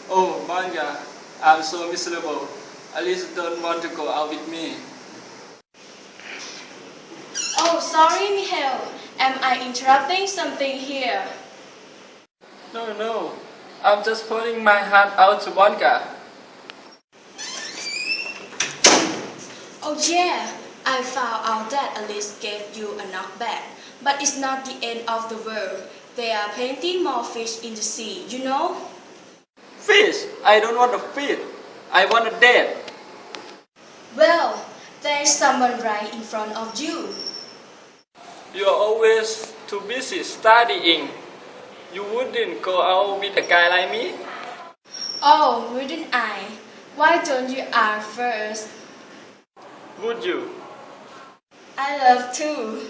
Oh, Manga, I'm so miserable. Alice don't want to go out with me. Oh, sorry, Michael. Am I interrupting something here? No, no. I'm just pouring my heart out to Manga. Oh yeah, I found out that Alice gave you a knockback. But it's not the end of the world. There are plenty more fish in the sea, you know? Fish! I don't want a fish. I want a date. Well, there's someone right in front of you. You are always too busy studying. You wouldn't go out with a guy like me? Oh, wouldn't I? Why don't you ask first? Would you? I love to.